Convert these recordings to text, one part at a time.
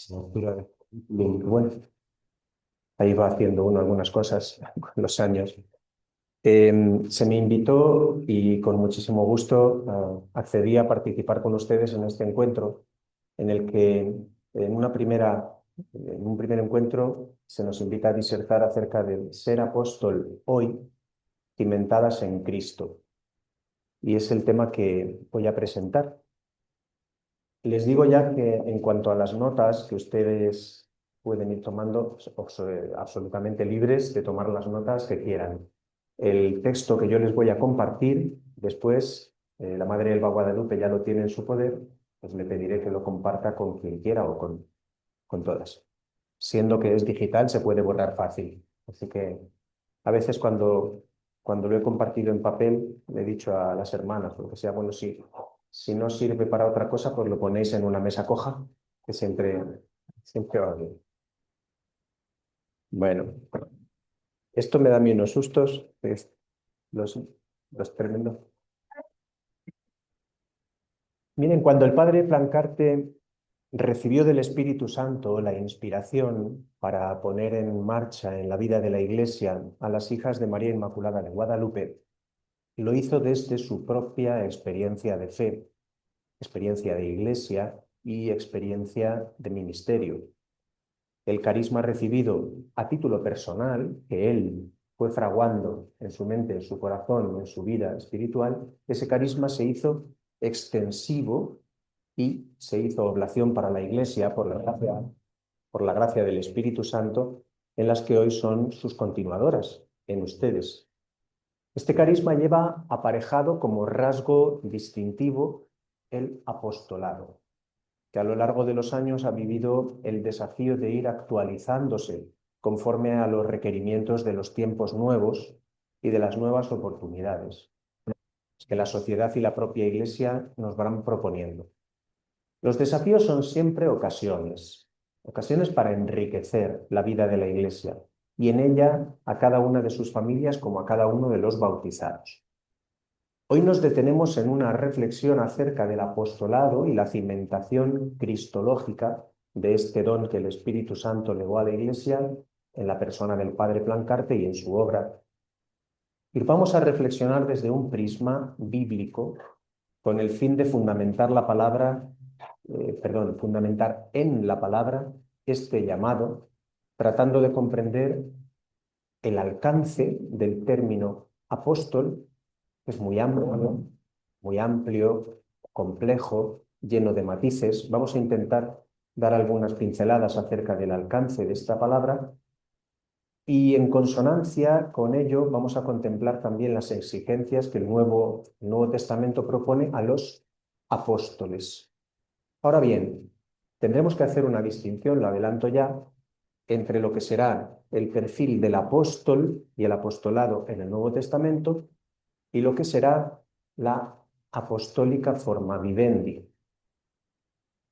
Bueno, ahí va haciendo uno algunas cosas con los años. Se me invitó y con muchísimo gusto accedí a participar con ustedes en este encuentro, en el que en un primer encuentro se nos invita a disertar acerca del ser apóstol hoy, cimentadas en Cristo. Y es el tema que voy a presentar. Les digo ya que en cuanto a las notas que ustedes pueden ir tomando, absolutamente libres de tomar las notas que quieran. El texto que yo les voy a compartir, después, la Madre del Guadalupe ya lo tiene en su poder, pues le pediré que lo comparta con quien quiera o con todas. Siendo que es digital, se puede borrar fácil. Así que a veces cuando lo he compartido en papel, le he dicho a las hermanas, porque sea, bueno, si no sirve para otra cosa, pues lo ponéis en una mesa coja, que siempre va bien. Bueno, esto me da a mí unos sustos, los, los tremendos. Miren, cuando el padre Plancarte recibió del Espíritu Santo la inspiración para poner en marcha en la vida de la Iglesia a las hijas de María Inmaculada de Guadalupe, lo hizo desde su propia experiencia de fe, experiencia de Iglesia y experiencia de ministerio. El carisma recibido a título personal, que él fue fraguando en su mente, en su corazón, en su vida espiritual, ese carisma se hizo extensivo y se hizo oblación para la Iglesia por la gracia del Espíritu Santo, en las que hoy son sus continuadoras, en ustedes. Este carisma lleva aparejado como rasgo distintivo el apostolado, que a lo largo de los años ha vivido el desafío de ir actualizándose conforme a los requerimientos de los tiempos nuevos y de las nuevas oportunidades que la sociedad y la propia Iglesia nos van proponiendo. Los desafíos son siempre ocasiones, ocasiones para enriquecer la vida de la Iglesia y en ella a cada una de sus familias como a cada uno de los bautizados. Hoy nos detenemos en una reflexión acerca del apostolado y la cimentación cristológica de este don que el Espíritu Santo legó a la Iglesia en la persona del Padre Plancarte y en su obra. Y vamos a reflexionar desde un prisma bíblico con el fin de fundamentar fundamentar en la palabra este llamado, tratando de comprender el alcance del término apóstol, que es muy amplio, ¿no? Muy amplio, complejo, lleno de matices. Vamos a intentar dar algunas pinceladas acerca del alcance de esta palabra y en consonancia con ello vamos a contemplar también las exigencias que el Nuevo Testamento propone a los apóstoles. Ahora bien, tendremos que hacer una distinción, lo adelanto ya, entre lo que será el perfil del apóstol y el apostolado en el Nuevo Testamento y lo que será la apostólica forma vivendi.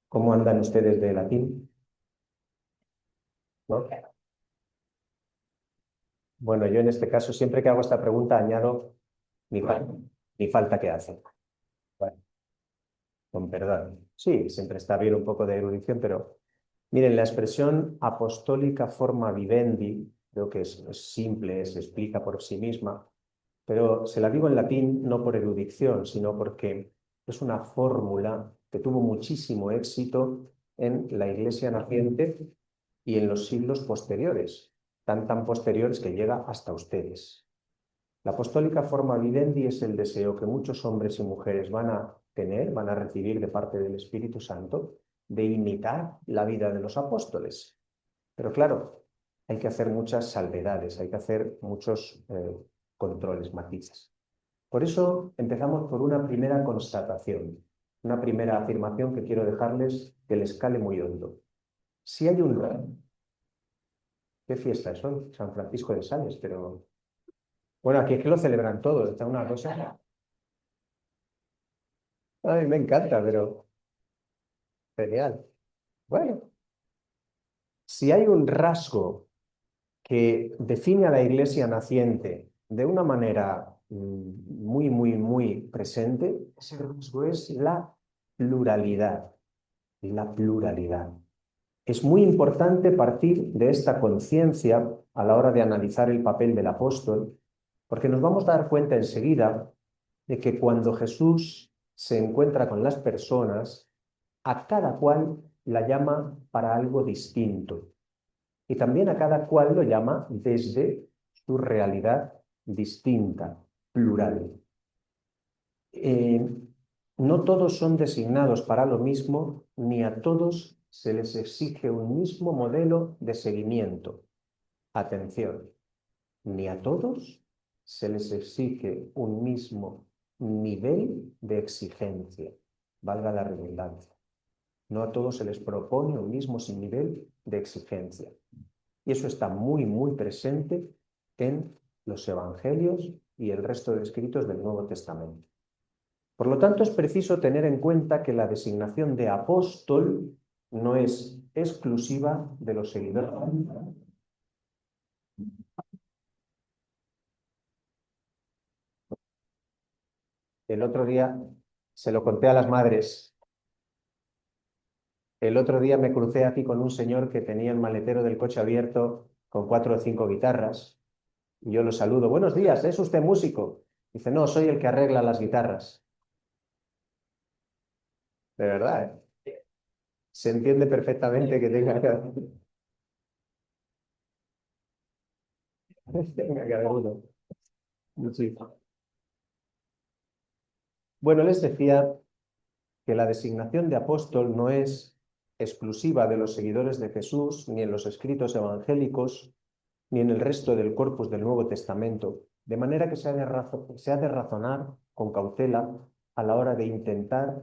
¿Cómo andan ustedes de latín? ¿No? Bueno, yo en este caso, siempre que hago esta pregunta, añado ni, fa- ni falta que hace. Bueno, con perdón. Sí, siempre está bien un poco de erudición, pero miren, la expresión apostólica forma vivendi, creo que es simple, se explica por sí misma, pero se la digo en latín no por erudición, sino porque es una fórmula que tuvo muchísimo éxito en la Iglesia naciente y en los siglos posteriores, tan posteriores que llega hasta ustedes. La apostólica forma vivendi es el deseo que muchos hombres y mujeres van a tener, van a recibir de parte del Espíritu Santo, de imitar la vida de los apóstoles. Pero claro, hay que hacer muchas salvedades, hay que hacer muchos controles, matices. Por eso empezamos por una primera constatación, una primera afirmación que quiero dejarles que les cale muy hondo. Si hay un... ¿Qué fiesta es hoy? San Francisco de Sales, pero... Bueno, aquí es que lo celebran todos, está una cosa... A mí me encanta, pero genial. Bueno, si hay un rasgo que define a la iglesia naciente de una manera muy presente, ese rasgo es la pluralidad, la pluralidad. Es muy importante partir de esta conciencia a la hora de analizar el papel del apóstol, porque nos vamos a dar cuenta enseguida de que cuando Jesús se encuentra con las personas, a cada cual la llama para algo distinto y también a cada cual lo llama desde su realidad distinta, plural. No todos son designados para lo mismo, ni a todos se les exige un mismo modelo de seguimiento. Atención, ni a todos se les exige un mismo nivel de exigencia, valga la redundancia. No a todos se les propone un mismo nivel de exigencia. Y eso está muy, muy presente en los evangelios y el resto de escritos del Nuevo Testamento. Por lo tanto, es preciso tener en cuenta que la designación de apóstol no es exclusiva de los seguidores. El otro día se lo conté a las madres. El otro día me crucé aquí con un señor que tenía el maletero del coche abierto con 4 o 5 guitarras. Y yo lo saludo. Buenos días, ¿es usted músico? Dice, no, soy el que arregla las guitarras. De verdad, ¿eh? Se entiende perfectamente que tenga que haber uno. Sí. Bueno, les decía que la designación de apóstol no es exclusiva de los seguidores de Jesús, ni en los escritos evangélicos, ni en el resto del corpus del Nuevo Testamento, de manera que se ha de razonar con cautela a la hora de intentar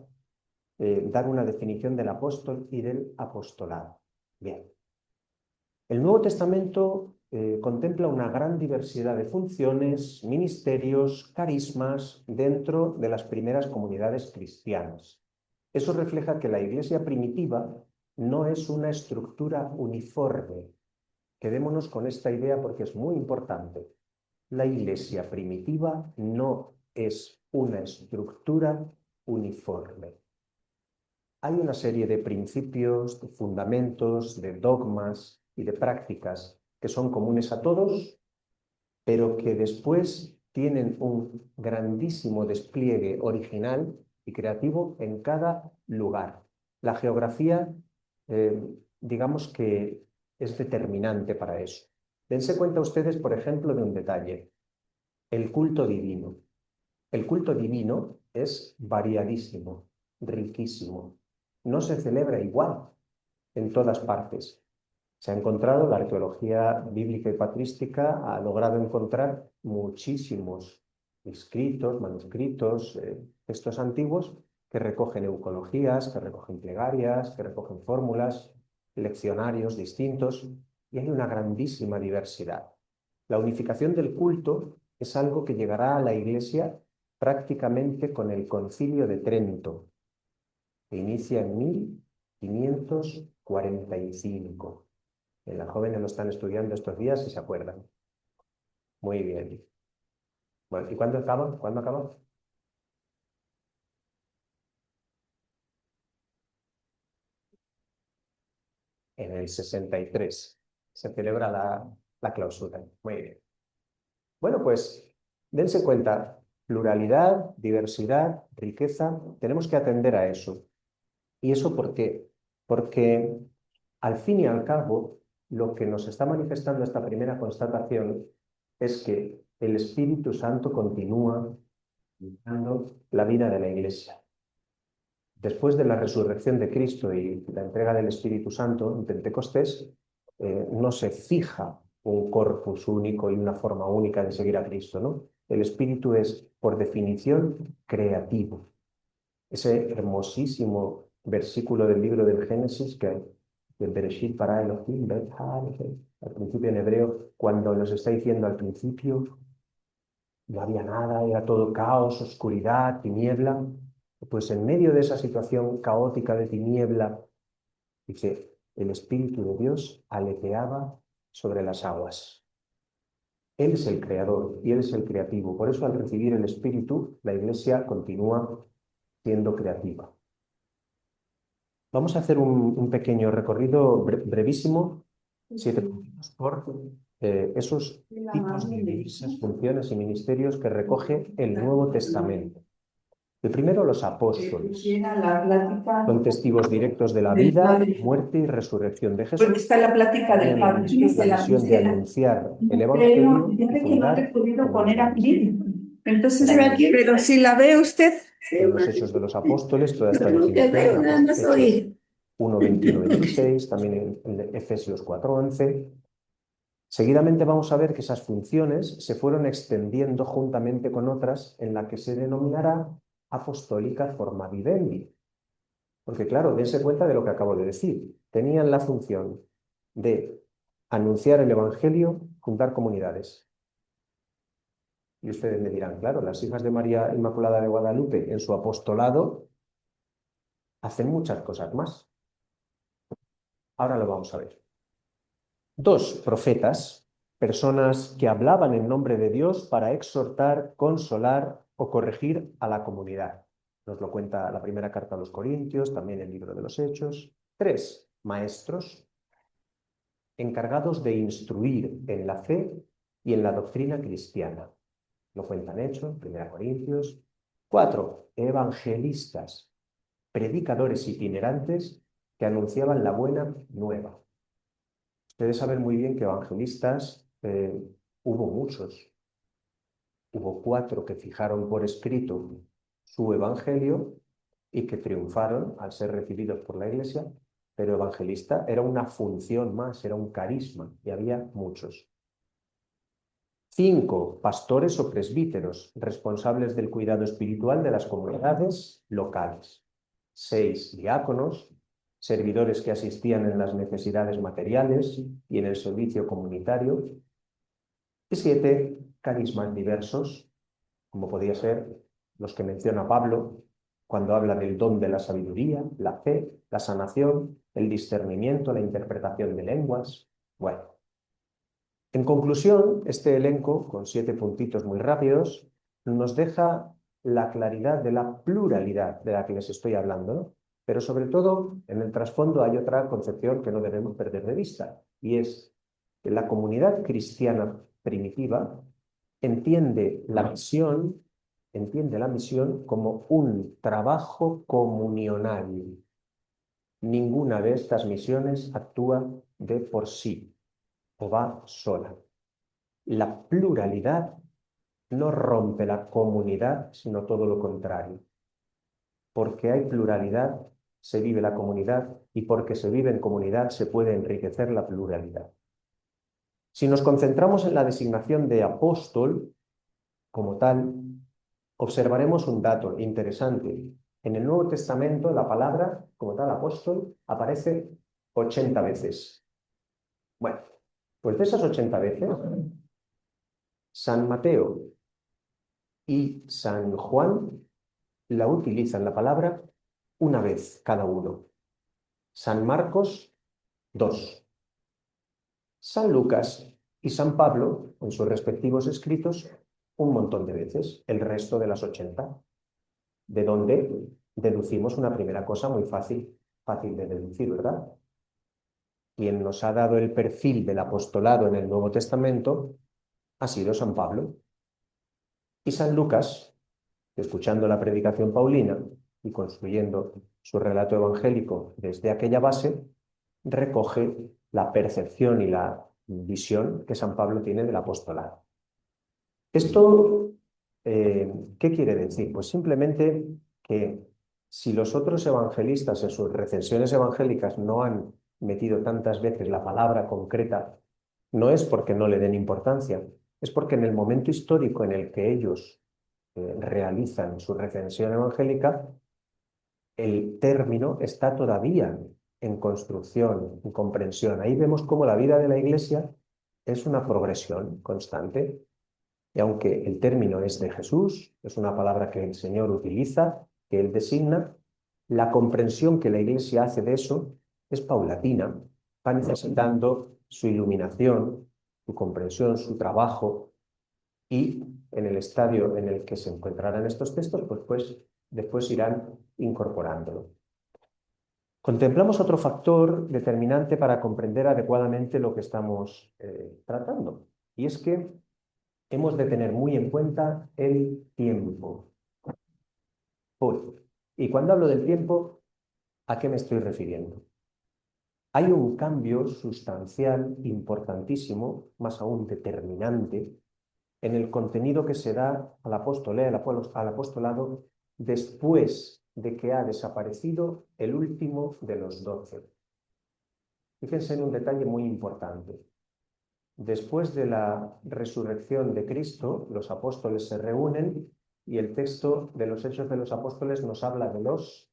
dar una definición del apóstol y del apostolado. Bien. El Nuevo Testamento contempla una gran diversidad de funciones, ministerios, carismas dentro de las primeras comunidades cristianas. Eso refleja que la iglesia primitiva no es una estructura uniforme. Quedémonos con esta idea porque es muy importante. La iglesia primitiva no es una estructura uniforme. Hay una serie de principios, de fundamentos, de dogmas y de prácticas que son comunes a todos, pero que después tienen un grandísimo despliegue original y creativo en cada lugar. La geografía, digamos que es determinante para eso. Dense cuenta ustedes, por ejemplo, de un detalle, el culto divino. El culto divino es variadísimo, riquísimo. No se celebra igual en todas partes. Se ha encontrado, la arqueología bíblica y patrística ha logrado encontrar muchísimos escritos, manuscritos, textos antiguos que recogen eucologías, que recogen plegarias, que recogen fórmulas, leccionarios distintos, y hay una grandísima diversidad. La unificación del culto es algo que llegará a la Iglesia prácticamente con el Concilio de Trento, que inicia en 1545. Las jóvenes lo están estudiando estos días y se acuerdan. Muy bien. Bueno, ¿y cuándo acaba? ¿Cuándo acaba? En el 63. Se celebra la clausura. Muy bien. Bueno, pues dense cuenta, pluralidad, diversidad, riqueza, tenemos que atender a eso. ¿Y eso por qué? Porque al fin y al cabo, lo que nos está manifestando esta primera constatación es que el Espíritu Santo continúa guiando la vida de la Iglesia. Después de la resurrección de Cristo y la entrega del Espíritu Santo en Pentecostés, no se fija un corpus único y una forma única de seguir a Cristo, ¿no? El Espíritu es, por definición, creativo. Ese hermosísimo versículo del libro del Génesis, que del Bereshit para Elohim, al principio en hebreo, cuando nos está diciendo al principio no había nada, era todo caos, oscuridad, tiniebla. Pues en medio de esa situación caótica de tiniebla, dice, el Espíritu de Dios aleteaba sobre las aguas. Él es el creador y Él es el creativo. Por eso al recibir el Espíritu, la Iglesia continúa siendo creativa. Vamos a hacer un pequeño recorrido brevísimo, 7 puntos, por esos tipos de divisas, funciones y ministerios que recoge el Nuevo Testamento. El primero, los apóstoles. Son testigos directos de la vida, muerte y resurrección de Jesús. Porque está la plática del Tenían Padre la misión de anunciar el Evangelio y fundar comunidades. Entonces, Verán pero si la ve usted, en los Hechos de los Apóstoles toda esta yo lo que veo definición, nada más Hechos oír. 1, 21 y 26, también en Efesios 4, 11. Seguidamente vamos a ver que esas funciones se fueron extendiendo juntamente con otras en la que se denominará apostólica forma vivendi. Porque claro, dense cuenta de lo que acabo de decir. Tenían la función de anunciar el Evangelio, fundar comunidades. Y ustedes me dirán, claro, las hijas de María Inmaculada de Guadalupe en su apostolado hacen muchas cosas más. Ahora lo vamos a ver. 2 profetas, personas que hablaban en nombre de Dios para exhortar, consolar o corregir a la comunidad. Nos lo cuenta la primera carta a los Corintios, también el libro de los Hechos. 3 maestros encargados de instruir en la fe y en la doctrina cristiana. Lo cuentan Hechos, 1 Corintios. 4 evangelistas, predicadores itinerantes que anunciaban la buena nueva. Ustedes saben muy bien que evangelistas hubo muchos. Hubo 4 que fijaron por escrito su evangelio y que triunfaron al ser recibidos por la Iglesia, pero evangelista era una función más, era un carisma, y había muchos. 5 pastores o presbíteros, responsables del cuidado espiritual de las comunidades locales. 6 diáconos, servidores que asistían en las necesidades materiales y en el servicio comunitario. Y 7 carismas diversos, como podía ser los que menciona Pablo cuando habla del don de la sabiduría, la fe, la sanación, el discernimiento, la interpretación de lenguas. Bueno, en conclusión, este elenco, con 7 puntitos muy rápidos, nos deja la claridad de la pluralidad de la que les estoy hablando, ¿no? Pero sobre todo, en el trasfondo hay otra concepción que no debemos perder de vista, y es que la comunidad cristiana primitiva entiende la misión como un trabajo comunional. Ninguna de estas misiones actúa de por sí o va sola. La pluralidad no rompe la comunidad, sino todo lo contrario. Porque hay pluralidad, se vive la comunidad, y porque se vive en comunidad se puede enriquecer la pluralidad. Si nos concentramos en la designación de apóstol como tal, observaremos un dato interesante. En el Nuevo Testamento la palabra, como tal, apóstol, aparece 80 veces. Bueno, pues de esas 80 veces, San Mateo y San Juan la utilizan la palabra una vez cada uno. San Marcos, 2. San Lucas y San Pablo, en sus respectivos escritos, un montón de veces, el resto de las 80. De donde deducimos una primera cosa muy fácil de deducir, ¿verdad? Quien nos ha dado el perfil del apostolado en el Nuevo Testamento ha sido San Pablo. Y San Lucas, escuchando la predicación paulina y construyendo su relato evangélico desde aquella base, recoge la percepción y la visión que San Pablo tiene del apostolado. Esto, ¿qué quiere decir? Pues simplemente que si los otros evangelistas en sus recensiones evangélicas no han metido tantas veces la palabra concreta, no es porque no le den importancia, es porque en el momento histórico en el que ellos realizan su recensión evangélica, el término está todavía en construcción, en comprensión. Ahí vemos cómo la vida de la Iglesia es una progresión constante. Y aunque el término es de Jesús, es una palabra que el Señor utiliza, que Él designa, la comprensión que la Iglesia hace de eso es paulatina, va necesitando su iluminación, su comprensión, su trabajo, y en el estadio en el que se encontrarán estos textos, pues después irán incorporándolo. Contemplamos otro factor determinante para comprender adecuadamente lo que estamos tratando, y es que hemos de tener muy en cuenta el tiempo. Y cuando hablo del tiempo, ¿a qué me estoy refiriendo? Hay un cambio sustancial importantísimo, más aún determinante, en el contenido que se da al al apostolado después de que ha desaparecido el último de los 12. Fíjense en un detalle muy importante. Después de la resurrección de Cristo, los apóstoles se reúnen y el texto de los Hechos de los Apóstoles nos habla de los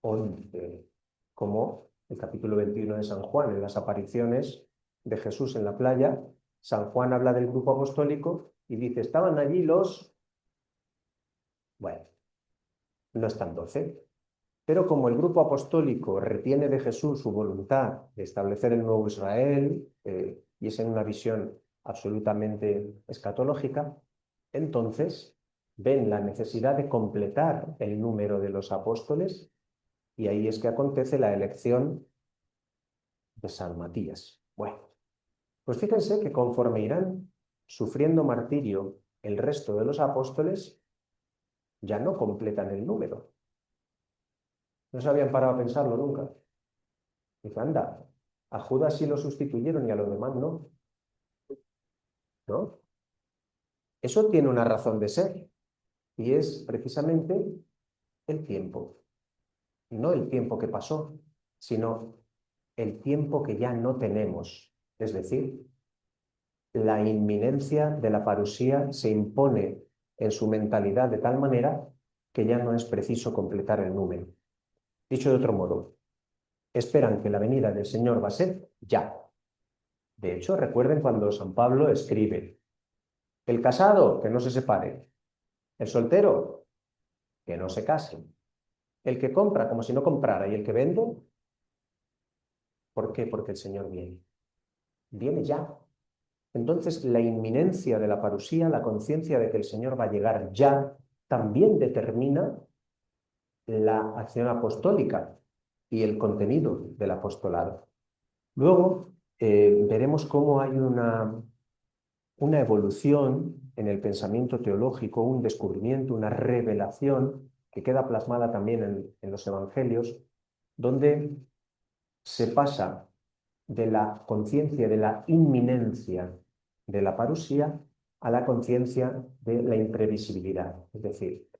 11, como el capítulo 21 de San Juan, en las apariciones de Jesús en la playa. San Juan habla del grupo apostólico y dice, estaban allí los... Bueno, no están 12, pero como el grupo apostólico retiene de Jesús su voluntad de establecer el nuevo Israel, y es en una visión absolutamente escatológica, entonces ven la necesidad de completar el número de los apóstoles, y ahí es que acontece la elección de San Matías. Bueno, pues fíjense que conforme irán sufriendo martirio el resto de los apóstoles, ya no completan el número. No se habían parado a pensarlo nunca. Dice, anda, a Judas sí lo sustituyeron y a los demás no. ¿No? Eso tiene una razón de ser, y es precisamente el tiempo. No el tiempo que pasó, sino el tiempo que ya no tenemos. Es decir, la inminencia de la parusía se impone en su mentalidad de tal manera que ya no es preciso completar el número. Dicho de otro modo, esperan que la venida del Señor va a ser ya. De hecho, recuerden cuando San Pablo escribe, el casado, que no se separe, el soltero, que no se case, el que compra como si no comprara y el que vende, ¿por qué? Porque el Señor viene. Viene ya. Entonces, la inminencia de la parusía, la conciencia de que el Señor va a llegar ya, también determina la acción apostólica y el contenido del apostolado. Luego, veremos cómo hay una evolución en el pensamiento teológico, un descubrimiento, una revelación que queda plasmada también en los evangelios, donde se pasa de la conciencia de la inminencia de la parusía a la conciencia de la imprevisibilidad. Es decir,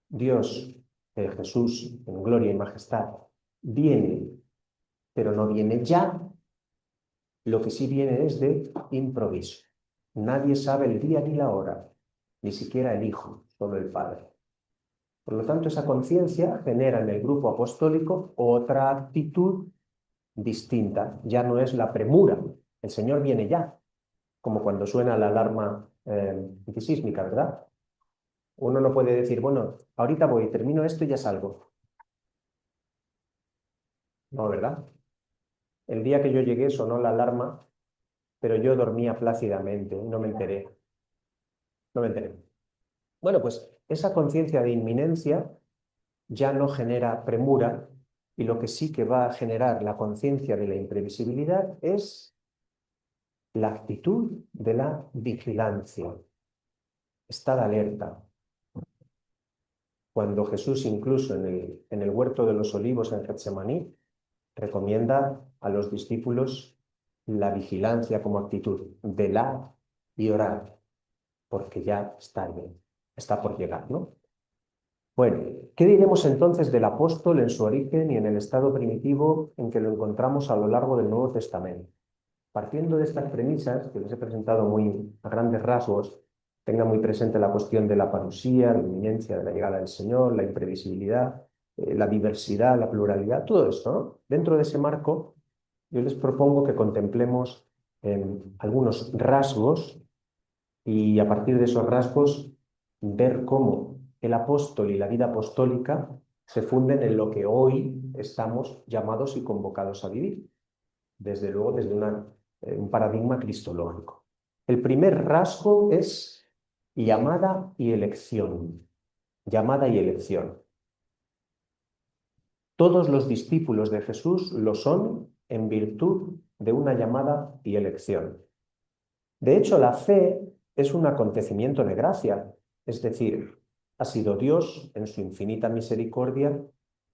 Dios, Jesús, en gloria y majestad, viene, pero no viene ya. Lo que sí viene es de improviso. Nadie sabe el día ni la hora, ni siquiera el Hijo, solo el Padre. Por lo tanto, esa conciencia genera en el grupo apostólico otra actitud distinta. Ya no es la premura. El Señor viene ya, como cuando suena la alarma antisísmica, ¿verdad? Uno no puede decir, bueno, ahorita voy, termino esto y ya salgo. No, ¿verdad? El día que yo llegué sonó la alarma, pero yo dormía plácidamente, no me enteré. No me enteré. Bueno, pues esa conciencia de inminencia ya no genera premura, y lo que sí que va a generar la conciencia de la imprevisibilidad es la actitud de la vigilancia. Estar alerta. Cuando Jesús, incluso en el huerto de los olivos en Getsemaní, recomienda a los discípulos la vigilancia como actitud, velad y orad, porque ya está por llegar, ¿no? Bueno, ¿qué diremos entonces del apóstol en su origen y en el estado primitivo en que lo encontramos a lo largo del Nuevo Testamento? Partiendo de estas premisas, que les he presentado muy a grandes rasgos, tenga muy presente la cuestión de la parusía, la inminencia de la llegada del Señor, la imprevisibilidad, la diversidad, la pluralidad, todo esto, ¿no? Dentro de ese marco, yo les propongo que contemplemos algunos rasgos, y a partir de esos rasgos ver cómo el apóstol y la vida apostólica se funden en lo que hoy estamos llamados y convocados a vivir, desde luego desde un paradigma cristológico. El primer rasgo es llamada y elección. Llamada y elección. Todos los discípulos de Jesús lo son en virtud de una llamada y elección. De hecho, la fe es un acontecimiento de gracia, es decir, ha sido Dios, en su infinita misericordia,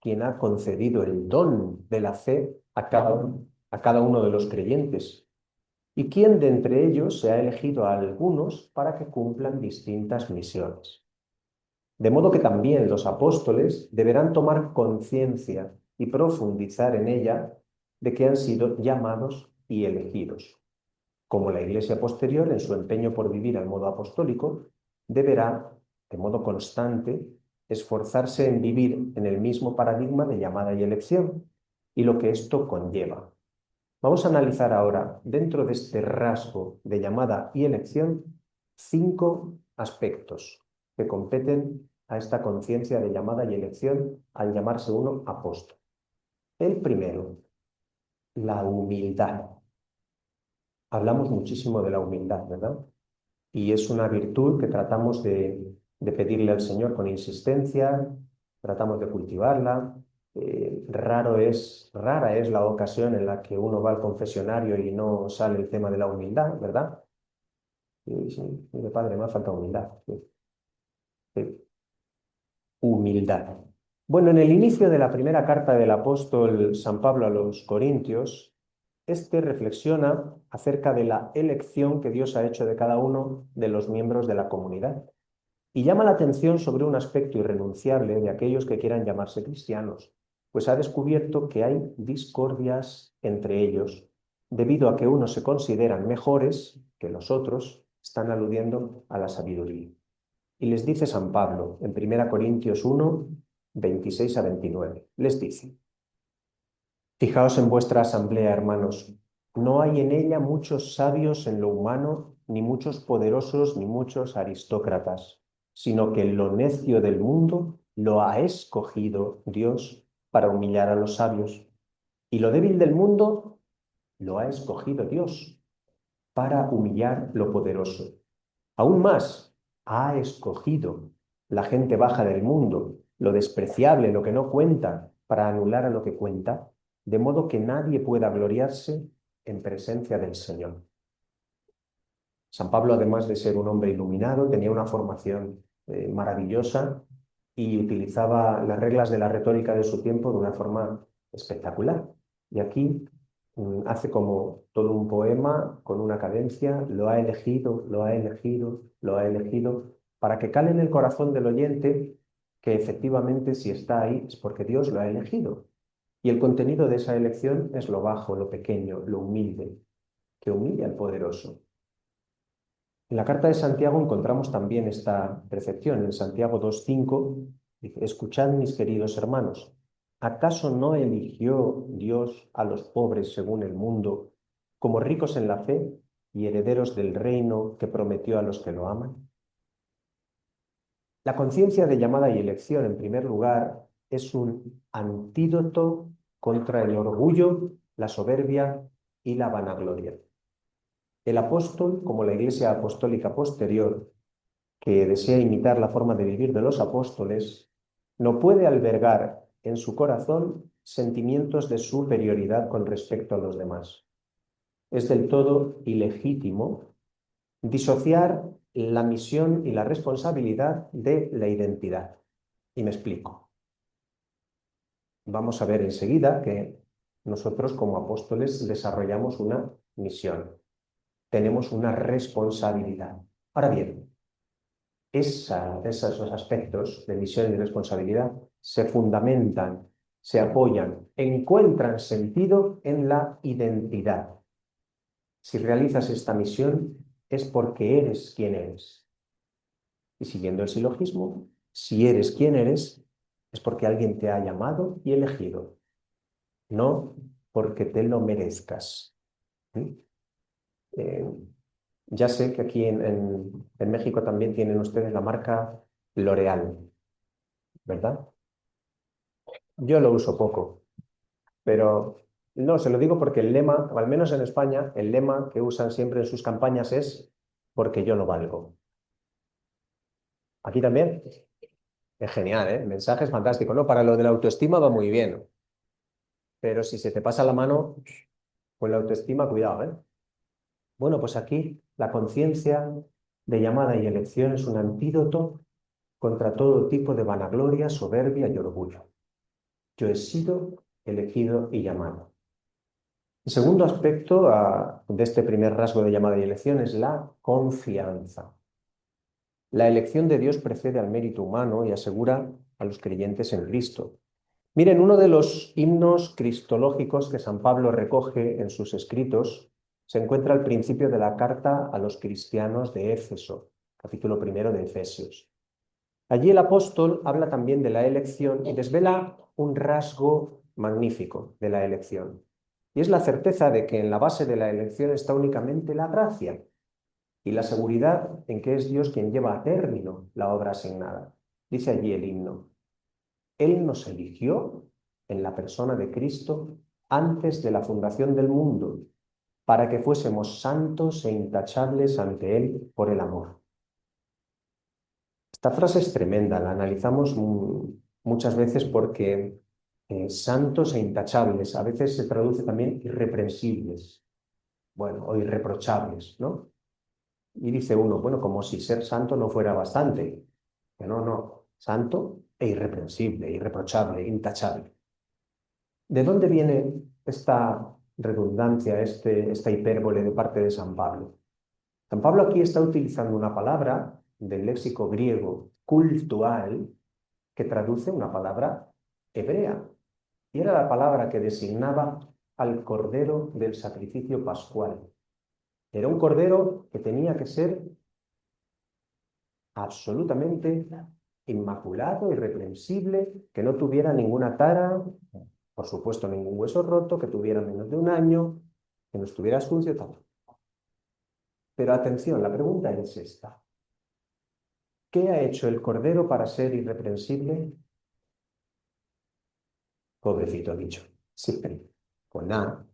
quien ha concedido el don de la fe a cada uno de los creyentes, y quien de entre ellos se ha elegido a algunos para que cumplan distintas misiones. De modo que también los apóstoles deberán tomar conciencia y profundizar en ella de que han sido llamados y elegidos. Como la Iglesia posterior, en su empeño por vivir al modo apostólico, deberá, de modo constante, esforzarse en vivir en el mismo paradigma de llamada y elección y lo que esto conlleva. Vamos a analizar ahora, dentro de este rasgo de llamada y elección, 5 aspectos que competen a esta conciencia de llamada y elección al llamarse uno apóstol. El primero, la humildad. Hablamos muchísimo de la humildad, ¿verdad? Y es una virtud que tratamos de pedirle al Señor con insistencia, tratamos de cultivarla. Rara es la ocasión en la que uno va al confesionario y no sale el tema de la humildad, ¿verdad? Sí, mire, padre, me ha faltado humildad. Sí. Humildad. Bueno, en el inicio de la primera carta del apóstol San Pablo a los Corintios, este reflexiona acerca de la elección que Dios ha hecho de cada uno de los miembros de la comunidad y llama la atención sobre un aspecto irrenunciable de aquellos que quieran llamarse cristianos, pues ha descubierto que hay discordias entre ellos debido a que unos se consideran mejores que los otros, están aludiendo a la sabiduría. Y les dice San Pablo en 1 Corintios 1, 26 a 29, les dice: Fijaos en vuestra asamblea, hermanos, no hay en ella muchos sabios en lo humano, ni muchos poderosos, ni muchos aristócratas, sino que lo necio del mundo lo ha escogido Dios para humillar a los sabios, y lo débil del mundo lo ha escogido Dios para humillar lo poderoso. Aún más, ha escogido la gente baja del mundo, lo despreciable, lo que no cuenta, para anular a lo que cuenta, de modo que nadie pueda gloriarse en presencia del Señor. San Pablo, además de ser un hombre iluminado, tenía una formación maravillosa y utilizaba las reglas de la retórica de su tiempo de una forma espectacular. Y aquí hace como todo un poema con una cadencia: lo ha elegido, lo ha elegido, lo ha elegido, para que cale en el corazón del oyente que efectivamente si está ahí es porque Dios lo ha elegido. Y el contenido de esa elección es lo bajo, lo pequeño, lo humilde, que humilla al poderoso. En la carta de Santiago encontramos también esta percepción. En Santiago 2:5 dice: Escuchad, mis queridos hermanos, ¿acaso no eligió Dios a los pobres según el mundo, como ricos en la fe y herederos del reino que prometió a los que lo aman? La conciencia de llamada y elección, en primer lugar, es un antídoto contra el orgullo, la soberbia y la vanagloria. El apóstol, como la Iglesia apostólica posterior, que desea imitar la forma de vivir de los apóstoles, no puede albergar en su corazón sentimientos de superioridad con respecto a los demás. Es del todo ilegítimo disociar la misión y la responsabilidad de la identidad. Y me explico. Vamos a ver enseguida que nosotros como apóstoles desarrollamos una misión. Tenemos una responsabilidad. Ahora bien, esos aspectos de misión y de responsabilidad se fundamentan, se apoyan, encuentran sentido en la identidad. Si realizas esta misión es porque eres quien eres. Y siguiendo el silogismo, si eres quien eres, es porque alguien te ha llamado y elegido, no porque te lo merezcas. Ya sé que aquí en México también tienen ustedes la marca L'Oréal, ¿verdad? Yo lo uso poco, pero no, se lo digo porque el lema, o al menos en España, el lema que usan siempre en sus campañas es: porque yo lo valgo. Aquí también es genial, ¿eh? El mensaje es fantástico, ¿no? Para lo de la autoestima va muy bien. pero si se te pasa la mano, con la autoestima, cuidado, ¿eh? Bueno, pues aquí la conciencia de llamada y elección es un antídoto contra todo tipo de vanagloria, soberbia y orgullo. Yo he sido elegido y llamado. El segundo aspecto de este primer rasgo de llamada y elección es la confianza. La elección de Dios precede al mérito humano y asegura a los creyentes en Cristo. Miren, uno de los himnos cristológicos que San Pablo recoge en sus escritos se encuentra al principio de la carta a los cristianos de Éfeso, capítulo 1 de Efesios. Allí el apóstol habla también de la elección y desvela un rasgo magnífico de la elección. Y es la certeza de que en la base de la elección está únicamente la gracia y la seguridad en que es Dios quien lleva a término la obra asignada. Dice allí el himno: Él nos eligió en la persona de Cristo antes de la fundación del mundo, para que fuésemos santos e intachables ante Él por el amor. Esta frase es tremenda, la analizamos muchas veces porque santos e intachables, a veces se traduce también irreprensibles, bueno, o irreprochables, ¿no? Y dice uno, bueno, como si ser santo no fuera bastante. Que no, santo e irreprensible, irreprochable, intachable. ¿De dónde viene esta redundancia, esta hipérbole de parte de San Pablo? San Pablo aquí está utilizando una palabra del léxico griego cultual que traduce una palabra hebrea. Y era la palabra que designaba al cordero del sacrificio pascual. Era un cordero que tenía que ser absolutamente inmaculado, irreprensible, que no tuviera ninguna tara, por supuesto ningún hueso roto, que tuviera menos de un año, que no estuviera sucio, tal. Pero atención, la pregunta es esta. ¿Qué ha hecho el cordero para ser irreprensible? Pobrecito, ha dicho. Sí, pues nada.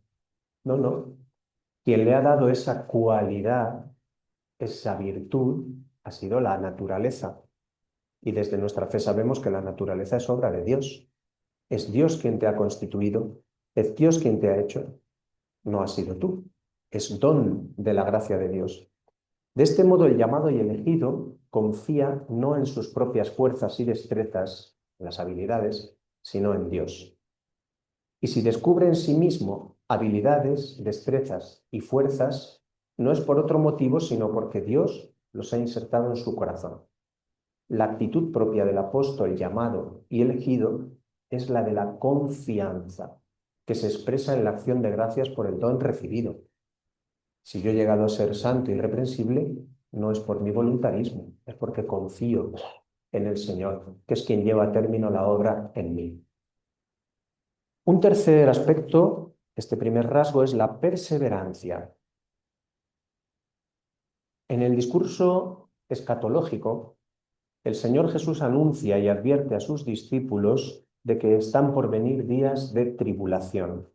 No. Quien le ha dado esa cualidad, esa virtud, ha sido la naturaleza. Y desde nuestra fe sabemos que la naturaleza es obra de Dios. Es Dios quien te ha constituido, es Dios quien te ha hecho, no has sido tú. Es don de la gracia de Dios. De este modo, el llamado y elegido confía no en sus propias fuerzas y destrezas, en las habilidades, sino en Dios. Y si descubre en sí mismo habilidades, destrezas y fuerzas, no es por otro motivo, sino porque Dios los ha insertado en su corazón. La actitud propia del apóstol llamado y elegido es la de la confianza, que se expresa en la acción de gracias por el don recibido. Si yo he llegado a ser santo y irreprensible, no es por mi voluntarismo, es porque confío en el Señor, que es quien lleva a término la obra en mí. Un tercer aspecto, este primer rasgo, es la perseverancia. En el discurso escatológico, el Señor Jesús anuncia y advierte a sus discípulos de que están por venir días de tribulación.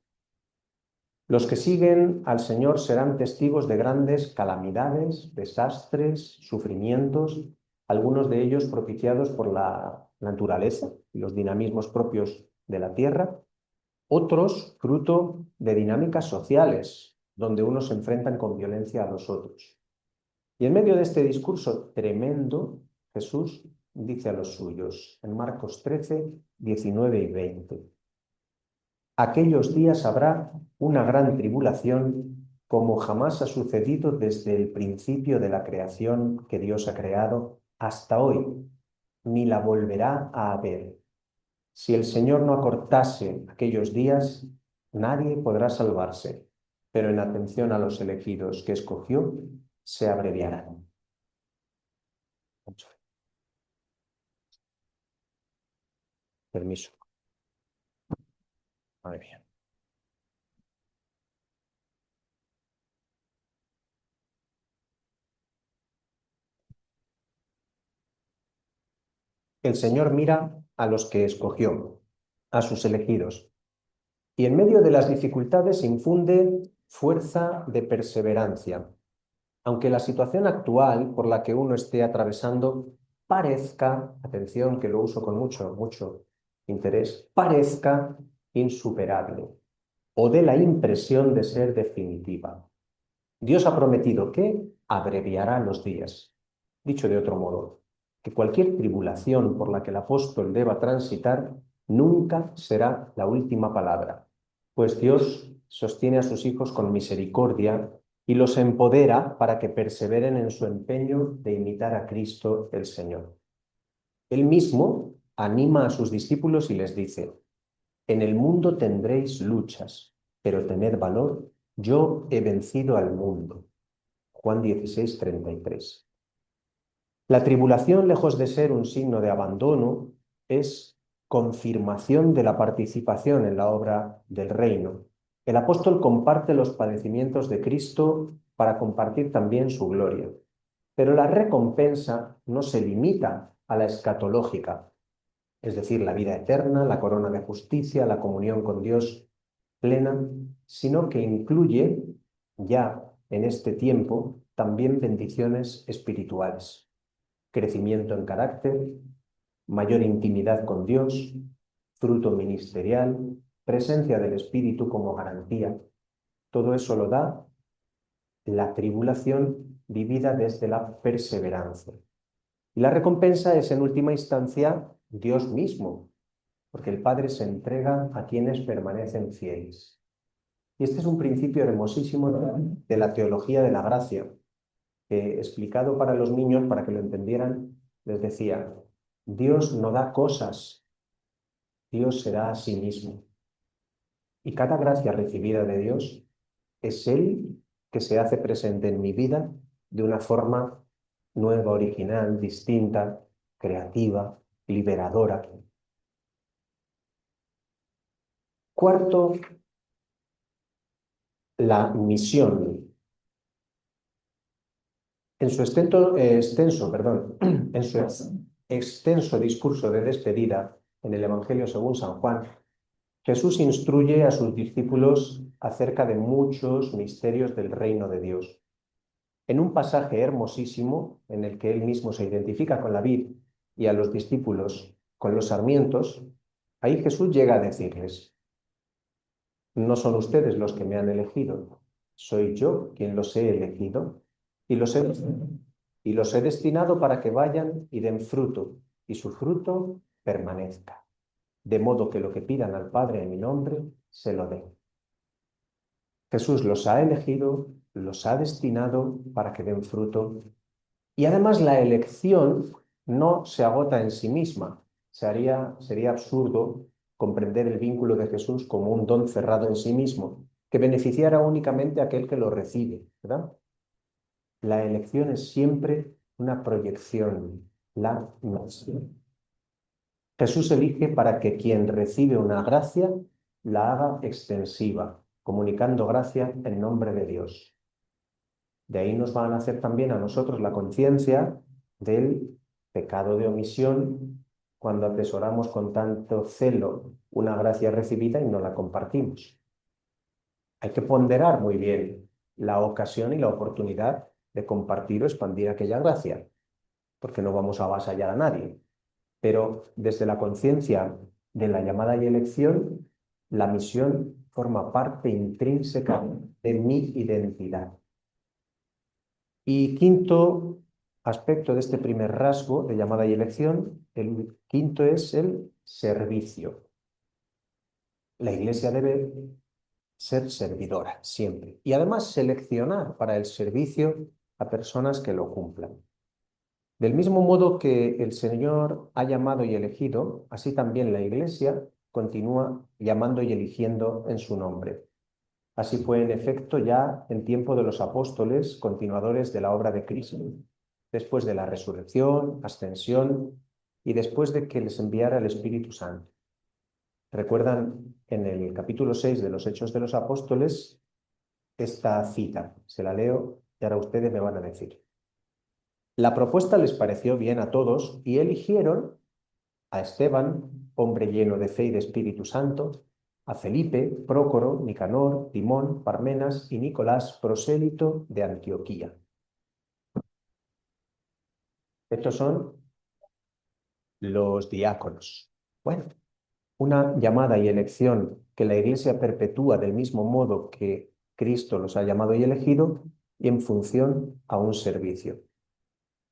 Los que siguen al Señor serán testigos de grandes calamidades, desastres, sufrimientos, algunos de ellos propiciados por la naturaleza y los dinamismos propios de la tierra, otros fruto de dinámicas sociales, donde unos se enfrentan con violencia a los otros. Y en medio de este discurso tremendo, Jesús dice a los suyos, en Marcos 13, 19 y 20, aquellos días habrá una gran tribulación como jamás ha sucedido desde el principio de la creación que Dios ha creado hasta hoy, ni la volverá a haber. Si el Señor no acortase aquellos días, nadie podrá salvarse, pero en atención a los elegidos que escogió, se abreviarán. Permiso. Madre mía. El Señor mira a los que escogió, a sus elegidos, y en medio de las dificultades infunde fuerza de perseverancia. Aunque la situación actual por la que uno esté atravesando parezca, atención que lo uso con mucho interés, parezca insuperable. o dé la impresión de ser definitiva. Dios ha prometido que abreviará los días. Dicho de otro modo, que cualquier tribulación por la que el apóstol deba transitar nunca será la última palabra, pues Dios sostiene a sus hijos con misericordia y los empodera para que perseveren en su empeño de imitar a Cristo el Señor. Él mismo anima a sus discípulos y les dice: en el mundo tendréis luchas, pero tened valor, yo he vencido al mundo. Juan 16:33. La tribulación, lejos de ser un signo de abandono, es confirmación de la participación en la obra del reino. El apóstol comparte los padecimientos de Cristo para compartir también su gloria. Pero la recompensa no se limita a la escatológica, es decir, la vida eterna, la corona de justicia, la comunión con Dios plena, sino que incluye ya en este tiempo también bendiciones espirituales, crecimiento en carácter, mayor intimidad con Dios, fruto ministerial, presencia del Espíritu como garantía. Todo eso lo da la tribulación vivida desde la perseverancia. Y la recompensa es en última instancia Dios mismo, porque el Padre se entrega a quienes permanecen fieles. Y este es un principio hermosísimo de la teología de la gracia, que explicado para los niños, para que lo entendieran, les decía: Dios no da cosas, Dios se da a sí mismo. Y cada gracia recibida de Dios es Él que se hace presente en mi vida de una forma nueva, original, distinta, creativa, liberadora. Cuarto, la misión. En su extenso discurso de despedida en el Evangelio según San Juan, Jesús instruye a sus discípulos acerca de muchos misterios del reino de Dios. En un pasaje hermosísimo en el que él mismo se identifica con la vid y a los discípulos con los sarmientos, ahí Jesús llega a decirles: no son ustedes los que me han elegido, soy yo quien los he elegido y los he destinado para que vayan y den fruto, y su fruto permanezca, de modo que lo que pidan al Padre en mi nombre, se lo den. Jesús los ha elegido, los ha destinado para que den fruto, y además la elección no se agota en sí misma. Sería absurdo comprender el vínculo de Jesús como un don cerrado en sí mismo, que beneficiara únicamente a aquel que lo recibe, ¿verdad? La elección es siempre una proyección, la misión. Jesús elige para que quien recibe una gracia la haga extensiva, comunicando gracia en nombre de Dios. De ahí nos va a nacer también a nosotros la conciencia del pecado de omisión cuando atesoramos con tanto celo una gracia recibida y no la compartimos. Hay que ponderar muy bien la ocasión y la oportunidad de compartir o expandir aquella gracia, porque no vamos a avasallar a nadie. Pero desde la conciencia de la llamada y elección, la misión forma parte intrínseca de mi identidad. Y quinto aspecto de este primer rasgo de llamada y elección, el quinto es el servicio. La Iglesia debe ser servidora siempre y además seleccionar para el servicio a personas que lo cumplan. Del mismo modo que el Señor ha llamado y elegido, así también la Iglesia continúa llamando y eligiendo en su nombre. Así fue en efecto ya en tiempo de los apóstoles, continuadores de la obra de Cristo, después de la resurrección, ascensión y después de que les enviara el Espíritu Santo. Recuerdan en el capítulo 6 de los Hechos de los Apóstoles esta cita, se la leo y ahora ustedes me van a decir. La propuesta les pareció bien a todos y eligieron a Esteban, hombre lleno de fe y de Espíritu Santo, a Felipe, Prócoro, Nicanor, Timón, Parmenas y Nicolás, prosélito de Antioquía. Estos son los diáconos. Bueno, una llamada y elección que la Iglesia perpetúa del mismo modo que Cristo los ha llamado y elegido, y en función a un servicio.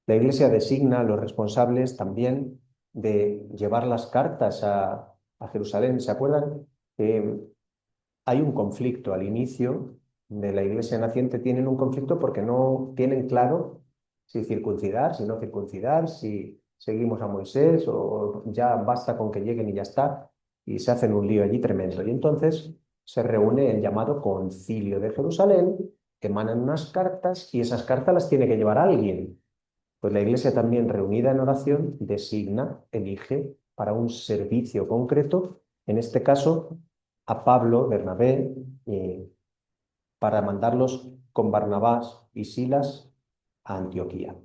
La Iglesia designa a los responsables también de llevar las cartas a Jerusalén. ¿Se acuerdan? Hay un conflicto al inicio de la Iglesia naciente, tienen un conflicto porque no tienen claro si circuncidar, si no circuncidar, si seguimos a Moisés o ya basta con que lleguen y ya está, y se hacen un lío allí tremendo. Y entonces se reúne el llamado Concilio de Jerusalén, emanan unas cartas y esas cartas las tiene que llevar alguien. Pues la Iglesia también, reunida en oración, designa, elige para un servicio concreto, en este caso a Pablo, Bernabé, para mandarlos con Barnabás y Silas a Antioquía.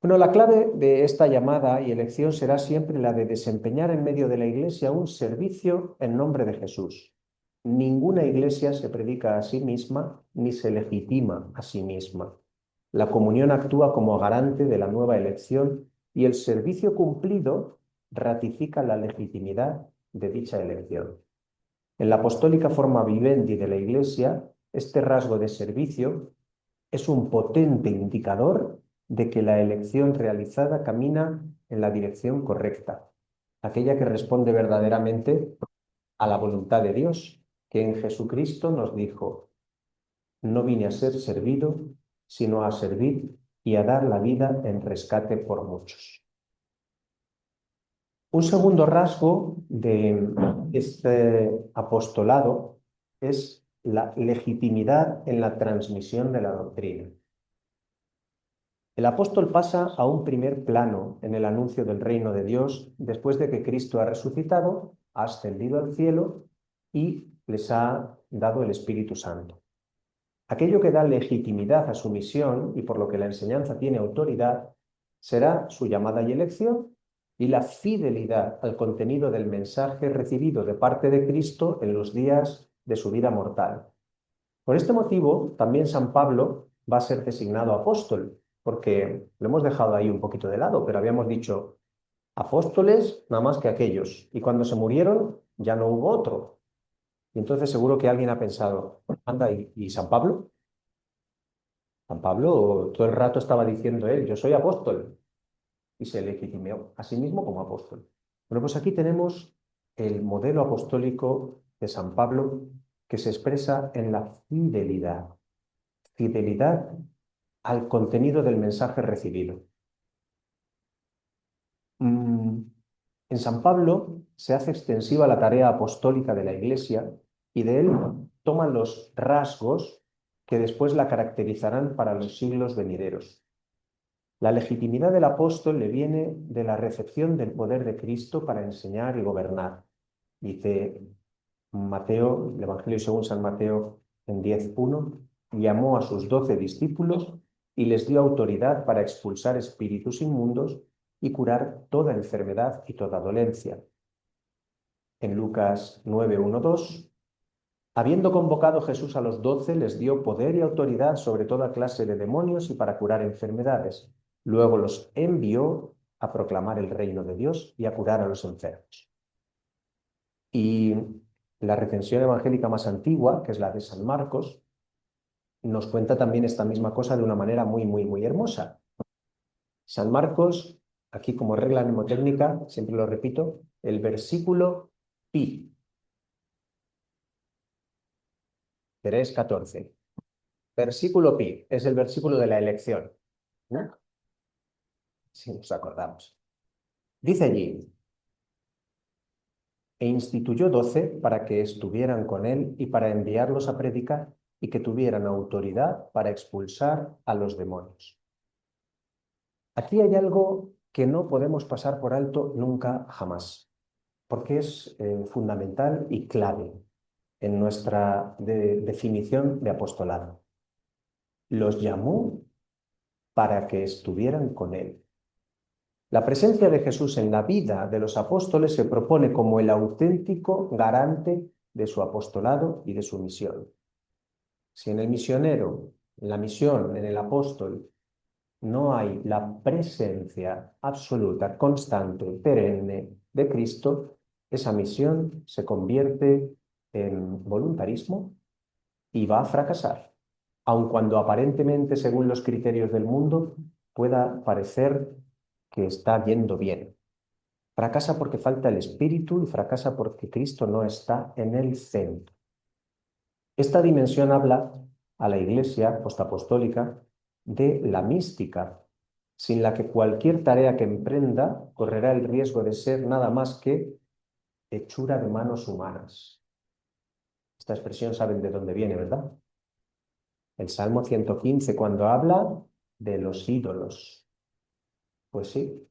Bueno, la clave de esta llamada y elección será siempre la de desempeñar en medio de la Iglesia un servicio en nombre de Jesús. Ninguna iglesia se predica a sí misma ni se legitima a sí misma. La comunión actúa como garante de la nueva elección y el servicio cumplido ratifica la legitimidad de dicha elección. En la apostólica forma vivendi de la Iglesia, este rasgo de servicio es un potente indicador de que la elección realizada camina en la dirección correcta, aquella que responde verdaderamente a la voluntad de Dios, que en Jesucristo nos dijo: no vine a ser servido, sino a servir y a dar la vida en rescate por muchos. Un segundo rasgo de este apostolado es la legitimidad en la transmisión de la doctrina. El apóstol pasa a un primer plano en el anuncio del reino de Dios después de que Cristo ha resucitado, ha ascendido al cielo y les ha dado el Espíritu Santo. Aquello que da legitimidad a su misión y por lo que la enseñanza tiene autoridad será su llamada y elección y la fidelidad al contenido del mensaje recibido de parte de Cristo en los días de su vida mortal. Por este motivo, también San Pablo va a ser designado apóstol, porque lo hemos dejado ahí un poquito de lado, pero habíamos dicho apóstoles nada más que aquellos, y cuando se murieron ya no hubo otro. Y entonces seguro que alguien ha pensado, anda, ¿y San Pablo? San Pablo todo el rato estaba diciendo él, yo soy apóstol, y se legitimó a sí mismo como apóstol. Bueno, pues aquí tenemos el modelo apostólico de San Pablo que se expresa en la fidelidad. Fidelidad al contenido del mensaje recibido. En San Pablo se hace extensiva la tarea apostólica de la Iglesia y de él toman los rasgos que después la caracterizarán para los siglos venideros. La legitimidad del apóstol le viene de la recepción del poder de Cristo para enseñar y gobernar. Dice Mateo, el Evangelio según San Mateo en 10:1, llamó a sus 12 discípulos y les dio autoridad para expulsar espíritus inmundos y curar toda enfermedad y toda dolencia. En Lucas 9:1-2, habiendo convocado Jesús a los 12, les dio poder y autoridad sobre toda clase de demonios y para curar enfermedades. Luego los envió a proclamar el reino de Dios y a curar a los enfermos. Y la recensión evangélica más antigua, que es la de San Marcos, nos cuenta también esta misma cosa de una manera muy hermosa. San Marcos, aquí como regla mnemotécnica, siempre lo repito, el versículo pi, 3:14. Versículo pi es el versículo de la elección, ¿no? Si nos acordamos. Dice allí: e instituyó 12 para que estuvieran con él y para enviarlos a predicar y que tuvieran autoridad para expulsar a los demonios. Aquí hay algo que no podemos pasar por alto nunca jamás, porque es fundamental y clave en nuestra definición de apostolado. Los llamó para que estuvieran con él. La presencia de Jesús en la vida de los apóstoles se propone como el auténtico garante de su apostolado y de su misión. Si en el misionero, en la misión, en el apóstol, no hay la presencia absoluta, constante, perenne de Cristo, esa misión se convierte en voluntarismo y va a fracasar, aun cuando aparentemente, según los criterios del mundo, pueda parecer que está yendo bien. Fracasa porque falta el espíritu y fracasa porque Cristo no está en el centro. Esta dimensión habla a la Iglesia postapostólica de la mística, sin la que cualquier tarea que emprenda correrá el riesgo de ser nada más que hechura de manos humanas. Esta expresión saben de dónde viene, ¿verdad? El Salmo 115, cuando habla de los ídolos. Pues sí,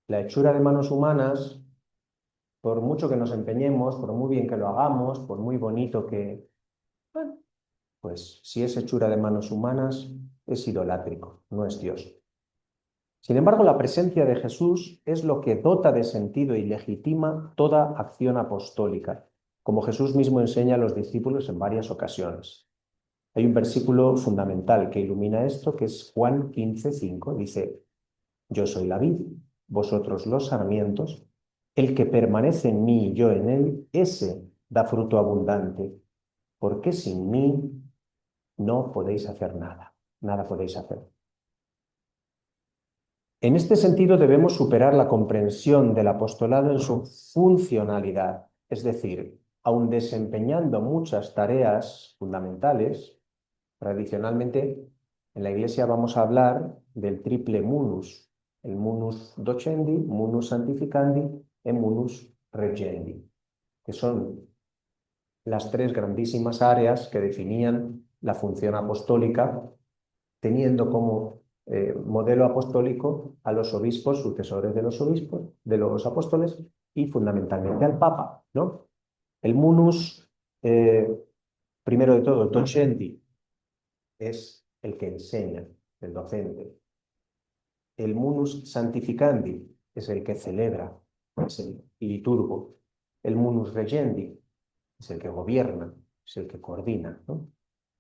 la hechura de manos humanas, por mucho que nos empeñemos, por muy bien que lo hagamos, por muy bonito que... Bueno, pues si es hechura de manos humanas, es idolátrico, no es Dios. Sin embargo, la presencia de Jesús es lo que dota de sentido y legitima toda acción apostólica, como Jesús mismo enseña a los discípulos en varias ocasiones. Hay un versículo fundamental que ilumina esto, que es Juan 15:5. Dice: yo soy la vid, vosotros los sarmientos, el que permanece en mí y yo en él, ese da fruto abundante, porque sin mí no podéis hacer nada, nada podéis hacer. En este sentido debemos superar la comprensión del apostolado en su funcionalidad, es decir, aun desempeñando muchas tareas fundamentales, tradicionalmente en la Iglesia vamos a hablar del triple munus, el munus docendi, munus sanctificandi e munus regendi, que son las tres grandísimas áreas que definían la función apostólica, teniendo como modelo apostólico a los obispos, sucesores de los obispos, de los apóstoles, y fundamentalmente al Papa, ¿no? El munus, primero de todo, docendi, es el que enseña, el docente. El munus sanctificandi es el que celebra, es el liturgo. El munus regendi es el que gobierna, es el que coordina, ¿no?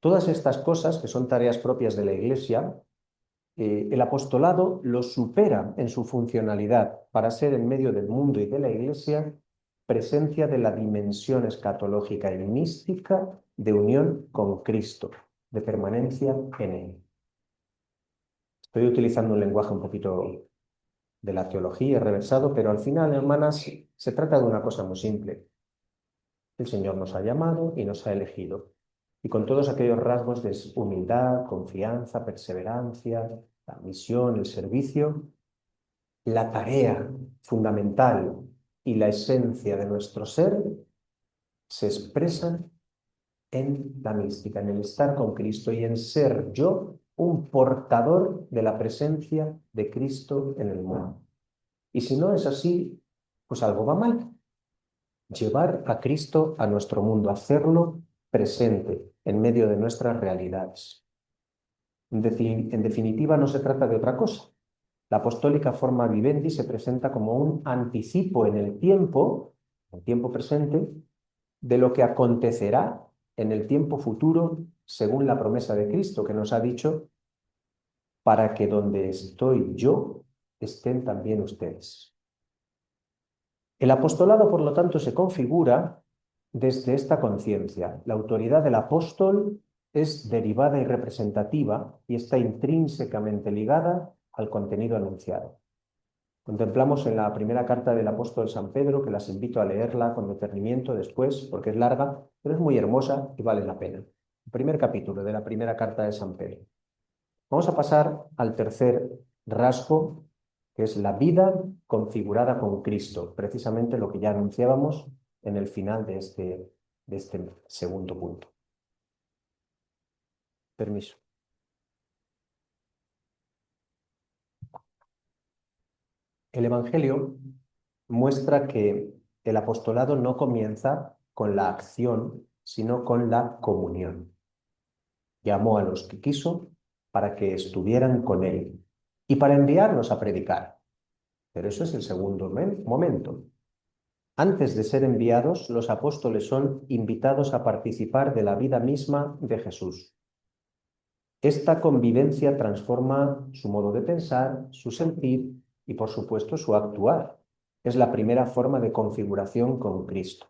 Todas estas cosas, que son tareas propias de la Iglesia, el apostolado los supera en su funcionalidad para ser en medio del mundo y de la Iglesia presencia de la dimensión escatológica y mística de unión con Cristo, de permanencia en Él. Estoy utilizando un lenguaje un poquito de la teología reversado, pero al final, hermanas, se trata de una cosa muy simple. El Señor nos ha llamado y nos ha elegido. Y con todos aquellos rasgos de humildad, confianza, perseverancia, la misión, el servicio, la tarea fundamental y la esencia de nuestro ser se expresan en la mística, en el estar con Cristo y en ser yo un portador de la presencia de Cristo en el mundo. Y si no es así, pues algo va mal. Llevar a Cristo a nuestro mundo, hacerlo presente en medio de nuestras realidades. En definitiva, no se trata de otra cosa. La apostólica forma vivendi se presenta como un anticipo en el tiempo presente, de lo que acontecerá en el tiempo futuro, según la promesa de Cristo, que nos ha dicho: para que donde estoy yo, estén también ustedes. El apostolado, por lo tanto, se configura desde esta conciencia. La autoridad del apóstol es derivada y representativa y está intrínsecamente ligada al contenido anunciado. Contemplamos en la primera carta del apóstol San Pedro, que las invito a leerla con detenimiento después, porque es larga, pero es muy hermosa y vale la pena. El primer capítulo de la primera carta de San Pedro. Vamos a pasar al tercer rasgo, que es la vida configurada con Cristo, precisamente lo que ya anunciábamos en el final de este segundo punto. Permiso. El Evangelio muestra que el apostolado no comienza con la acción, sino con la comunión. Llamó a los que quiso para que estuvieran con él y para enviarlos a predicar. Pero eso es el segundo momento. Antes de ser enviados, los apóstoles son invitados a participar de la vida misma de Jesús. Esta convivencia transforma su modo de pensar, su sentir y, por supuesto, su actuar. Es la primera forma de configuración con Cristo.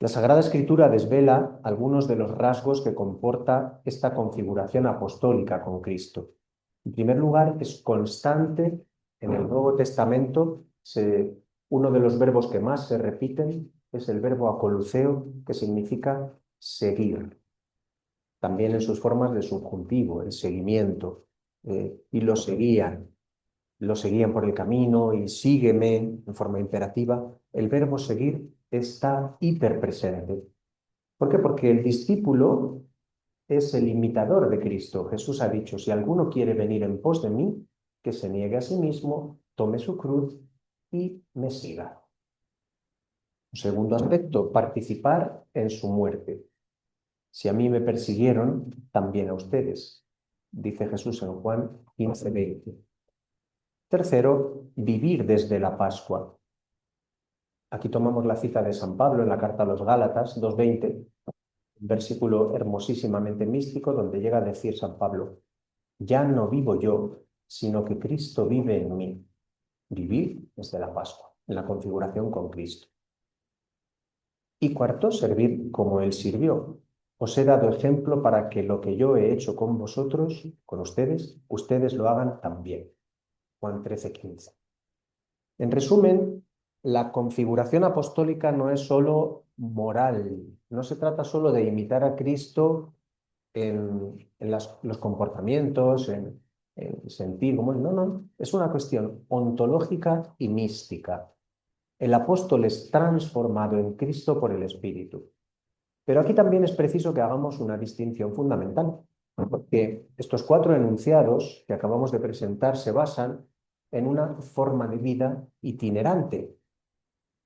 La Sagrada Escritura desvela algunos de los rasgos que comporta esta configuración apostólica con Cristo. En primer lugar, es constante en el Nuevo Testamento. Uno de los verbos que más se repiten es el verbo acoluzeo, que significa seguir. También en sus formas de subjuntivo, el seguimiento. Y lo seguían por el camino y sígueme en forma imperativa. El verbo seguir está hiperpresente. ¿Por qué? Porque el discípulo es el imitador de Cristo. Jesús ha dicho, si alguno quiere venir en pos de mí, que se niegue a sí mismo, tome su cruz y me siga. Un segundo aspecto, participar en su muerte. Si a mí me persiguieron, también a ustedes, dice Jesús en Juan 15:20. Tercero, vivir desde la Pascua. Aquí tomamos la cita de San Pablo en la carta a los Gálatas 2:20, un versículo hermosísimamente místico donde llega a decir San Pablo, ya no vivo yo, sino que Cristo vive en mí. Vivir desde la Pascua, en la configuración con Cristo. Y cuarto, servir como Él sirvió. Os he dado ejemplo para que lo que yo he hecho con vosotros, con ustedes lo hagan también. Juan 13:15. En resumen, la configuración apostólica no es solo moral, no se trata solo de imitar a Cristo en los comportamientos, en sentir, no, es una cuestión ontológica y mística. El apóstol es transformado en Cristo por el Espíritu. Pero aquí también es preciso que hagamos una distinción fundamental, porque estos 4 enunciados que acabamos de presentar se basan en una forma de vida itinerante.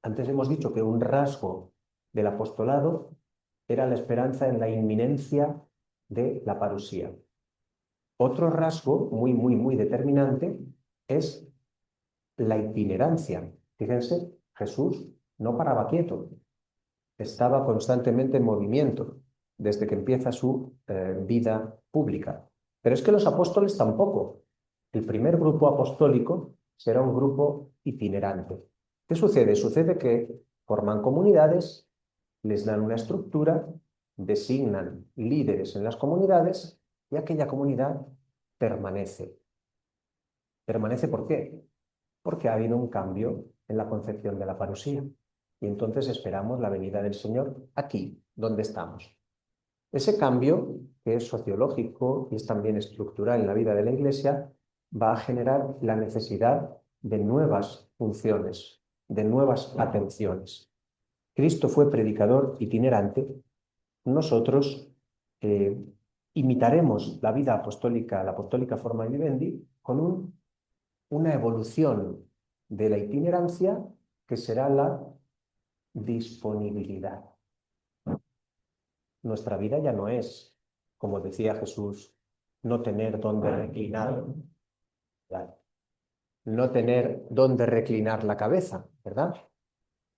Antes hemos dicho que un rasgo del apostolado era la esperanza en la inminencia de la parusía. Otro rasgo muy determinante es la itinerancia. Fíjense, Jesús no paraba quieto, estaba constantemente en movimiento desde que empieza su vida pública. Pero es que los apóstoles tampoco. El primer grupo apostólico será un grupo itinerante. ¿Qué sucede? Sucede que forman comunidades, les dan una estructura, designan líderes en las comunidades y aquella comunidad permanece. ¿Permanece por qué? Porque ha habido un cambio en la concepción de la parusía. Y entonces esperamos la venida del Señor aquí, donde estamos. Ese cambio, que es sociológico y es también estructural en la vida de la Iglesia, va a generar la necesidad de nuevas funciones, de nuevas atenciones. Cristo fue predicador itinerante. Nosotros imitaremos la vida apostólica, la apostólica forma vivendi, con una evolución de la itinerancia que será la disponibilidad. Nuestra vida ya no es, como decía Jesús, no tener dónde reclinar, no tener dónde reclinar la cabeza, ¿verdad?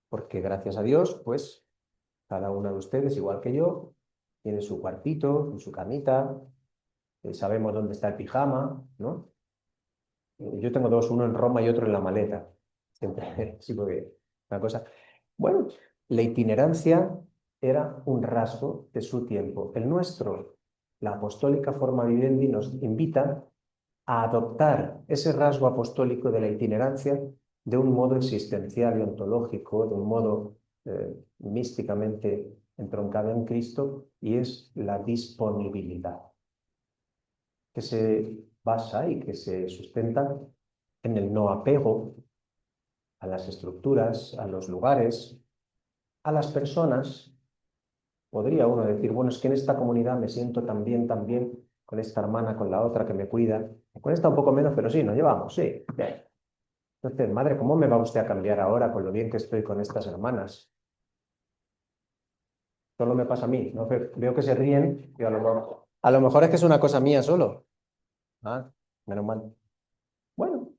Porque gracias a Dios, pues, cada uno de ustedes, igual que yo, tiene su cuartito, su camita, sabemos dónde está el pijama, ¿no? Yo tengo 2, uno en Roma y otro en la maleta. Siempre, sí, porque una cosa. Bueno, la itinerancia era un rasgo de su tiempo. El nuestro, la apostólica forma vivendi, nos invita a adoptar ese rasgo apostólico de la itinerancia de un modo existencial y ontológico, de un modo místicamente entroncado en Cristo, y es la disponibilidad, que se basa y que se sustenta en el no apego a las estructuras, a los lugares, a las personas. Podría uno decir, bueno, es que en esta comunidad me siento tan bien, con esta hermana, con la otra que me cuida, con esta un poco menos, pero sí, nos llevamos, sí, bien. Entonces, madre, ¿cómo me va usted a cambiar ahora con lo bien que estoy con estas hermanas? Solo me pasa a mí, ¿no? Veo que se ríen y a lo mejor es que es una cosa mía solo. Ah, menos mal. Bueno,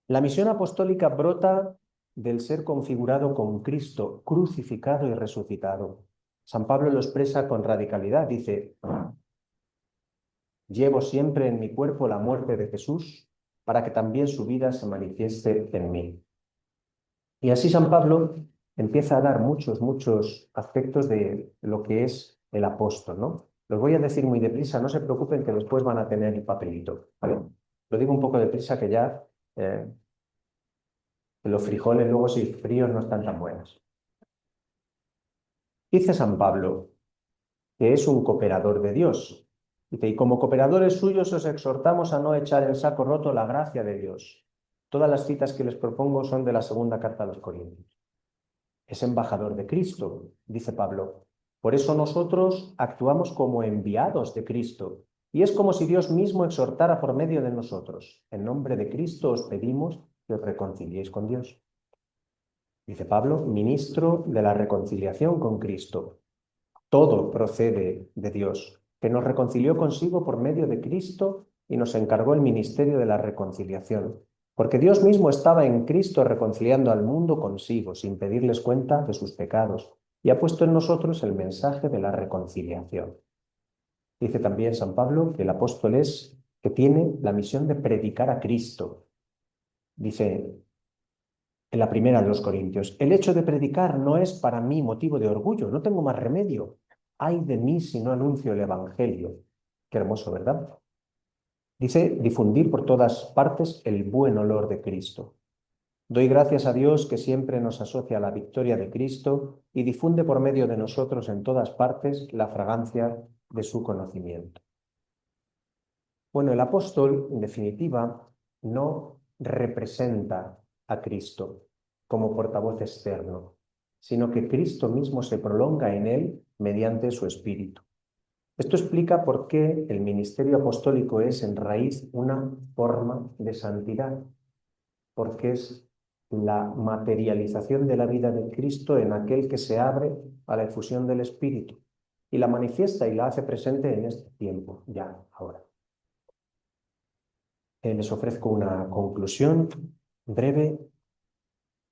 la misión apostólica brota del ser configurado con Cristo, crucificado y resucitado. San Pablo lo expresa con radicalidad, dice, llevo siempre en mi cuerpo la muerte de Jesús para que también su vida se manifieste en mí. Y así San Pablo empieza a dar muchos aspectos de lo que es el apóstol, ¿no? Los voy a decir muy deprisa, no se preocupen que después van a tener el papelito, ¿vale? Lo digo un poco deprisa que ya los frijoles luego si fríos no están tan buenos. Dice San Pablo que es un cooperador de Dios. Dice, y como cooperadores suyos os exhortamos a no echar en saco roto la gracia de Dios. Todas las citas que les propongo son de la segunda carta a los Corintios. Es embajador de Cristo, dice Pablo. Por eso nosotros actuamos como enviados de Cristo. Y es como si Dios mismo exhortara por medio de nosotros. En nombre de Cristo os pedimos que os reconciliéis con Dios. Dice Pablo, ministro de la reconciliación con Cristo. Todo procede de Dios, que nos reconcilió consigo por medio de Cristo y nos encargó el ministerio de la reconciliación. Porque Dios mismo estaba en Cristo reconciliando al mundo consigo, sin pedirles cuenta de sus pecados, y ha puesto en nosotros el mensaje de la reconciliación. Dice también San Pablo que el apóstol es que tiene la misión de predicar a Cristo. Dice en la primera de los Corintios, el hecho de predicar no es para mí motivo de orgullo, no tengo más remedio. Ay de mí si no anuncio el Evangelio. Qué hermoso, ¿verdad? Dice, difundir por todas partes el buen olor de Cristo. Doy gracias a Dios que siempre nos asocia a la victoria de Cristo y difunde por medio de nosotros en todas partes la fragancia de su conocimiento. Bueno, el apóstol, en definitiva, no representa a Cristo como portavoz externo, sino que Cristo mismo se prolonga en él mediante su Espíritu. Esto explica por qué el ministerio apostólico es en raíz una forma de santidad, porque es la materialización de la vida de Cristo en aquel que se abre a la efusión del Espíritu y la manifiesta y la hace presente en este tiempo, ya, ahora. Les ofrezco una conclusión breve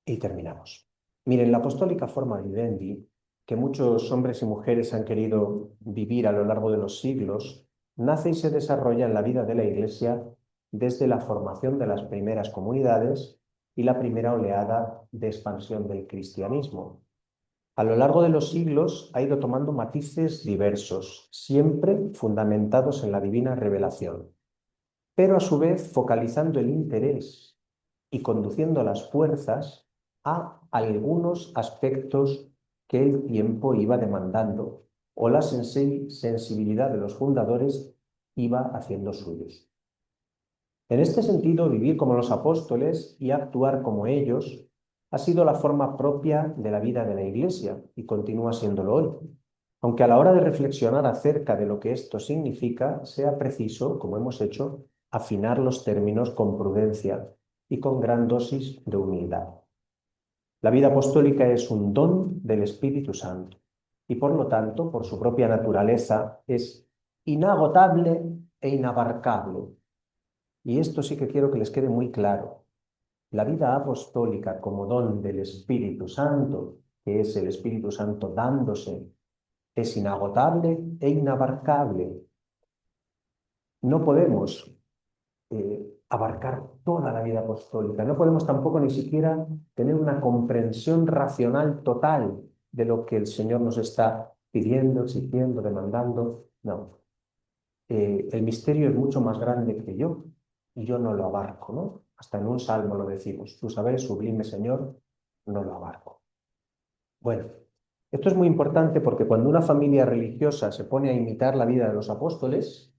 y terminamos. Miren, la apostólica forma vivendi, que muchos hombres y mujeres han querido vivir a lo largo de los siglos, nace y se desarrolla en la vida de la Iglesia desde la formación de las primeras comunidades y la primera oleada de expansión del cristianismo. A lo largo de los siglos ha ido tomando matices diversos, siempre fundamentados en la divina revelación, pero a su vez focalizando el interés y conduciendo las fuerzas a algunos aspectos que el tiempo iba demandando o la sensibilidad de los fundadores iba haciendo suyos. En este sentido, vivir como los apóstoles y actuar como ellos ha sido la forma propia de la vida de la Iglesia y continúa siéndolo hoy. Aunque a la hora de reflexionar acerca de lo que esto significa, sea preciso, como hemos hecho, afinar los términos con prudencia y con gran dosis de humildad. La vida apostólica es un don del Espíritu Santo y por lo tanto, por su propia naturaleza, es inagotable e inabarcable. Y esto sí que quiero que les quede muy claro. La vida apostólica como don del Espíritu Santo, que es el Espíritu Santo dándose, es inagotable e inabarcable. No podemos abarcar toda la vida apostólica. No podemos tampoco ni siquiera tener una comprensión racional total de lo que el Señor nos está pidiendo, exigiendo, demandando. No. El misterio es mucho más grande que yo y yo no lo abarco, ¿no? Hasta en un salmo lo decimos. Tú sabes, sublime Señor, no lo abarco. Bueno, esto es muy importante porque cuando una familia religiosa se pone a imitar la vida de los apóstoles,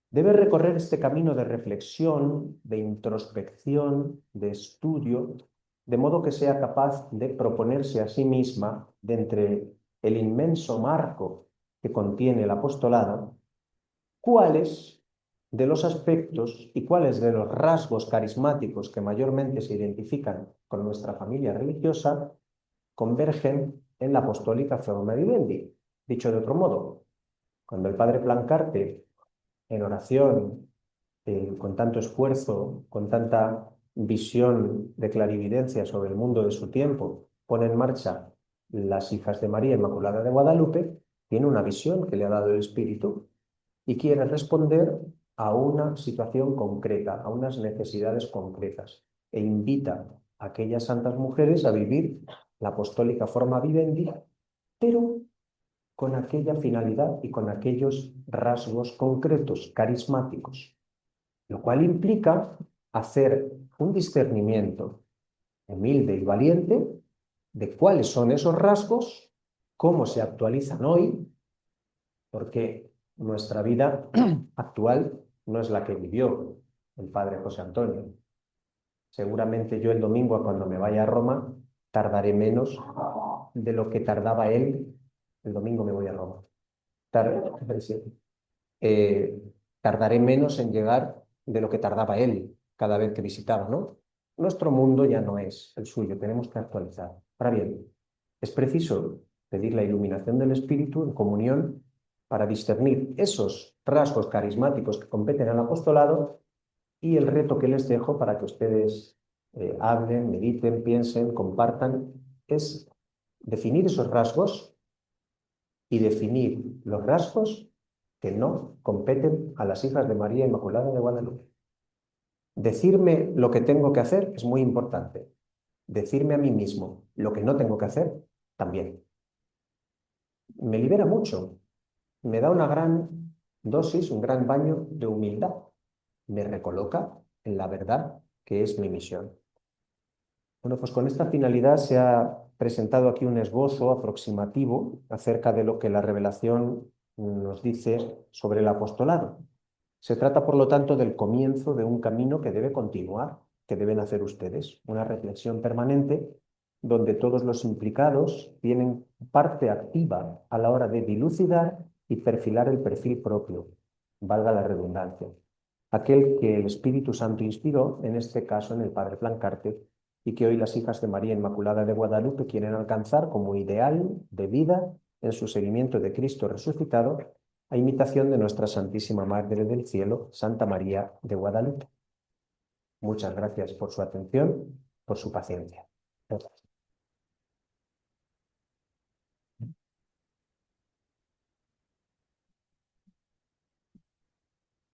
debe recorrer este camino de reflexión, de introspección, de estudio, de modo que sea capaz de proponerse a sí misma, de entre el inmenso marco que contiene el apostolado, cuáles de los aspectos y cuáles de los rasgos carismáticos que mayormente se identifican con nuestra familia religiosa convergen en la apostólica forma vivendi. Dicho de otro modo, cuando el padre Plancarte, en oración, con tanto esfuerzo, con tanta visión de clarividencia sobre el mundo de su tiempo, pone en marcha las hijas de María Inmaculada de Guadalupe, tiene una visión que le ha dado el Espíritu y quiere responder a una situación concreta, a unas necesidades concretas, e invita a aquellas santas mujeres a vivir la apostólica forma vivendi, pero con aquella finalidad y con aquellos rasgos concretos, carismáticos, lo cual implica hacer un discernimiento humilde y valiente de cuáles son esos rasgos, cómo se actualizan hoy, porque nuestra vida actual no es la que vivió el padre José Antonio. Seguramente yo el domingo, cuando me vaya a Roma, tardaré menos de lo que tardaba él. El domingo me voy a Roma. Tardaré menos en llegar de lo que tardaba él cada vez que visitaba, ¿no? Nuestro mundo ya no es el suyo, tenemos que actualizar. Ahora bien, es preciso pedir la iluminación del Espíritu en comunión para discernir esos rasgos carismáticos que competen al apostolado, y el reto que les dejo para que ustedes hablen, mediten, piensen, compartan, es definir esos rasgos y definir los rasgos que no competen a las hijas de María Inmaculada de Guadalupe. Decirme lo que tengo que hacer es muy importante. Decirme a mí mismo lo que no tengo que hacer también. Me libera mucho. Me da una gran dosis, un gran baño de humildad. Me recoloca en la verdad que es mi misión. Bueno, pues con esta finalidad se ha presentado aquí un esbozo aproximativo acerca de lo que la revelación nos dice sobre el apostolado. Se trata, por lo tanto, del comienzo de un camino que debe continuar, que deben hacer ustedes, una reflexión permanente donde todos los implicados tienen parte activa a la hora de dilucidar y perfilar el perfil propio, valga la redundancia, aquel que el Espíritu Santo inspiró, en este caso en el padre Plancarte, y que hoy las hijas de María Inmaculada de Guadalupe quieren alcanzar como ideal de vida en su seguimiento de Cristo resucitado, a imitación de nuestra Santísima Madre del Cielo, Santa María de Guadalupe. Muchas gracias por su atención, por su paciencia. Gracias.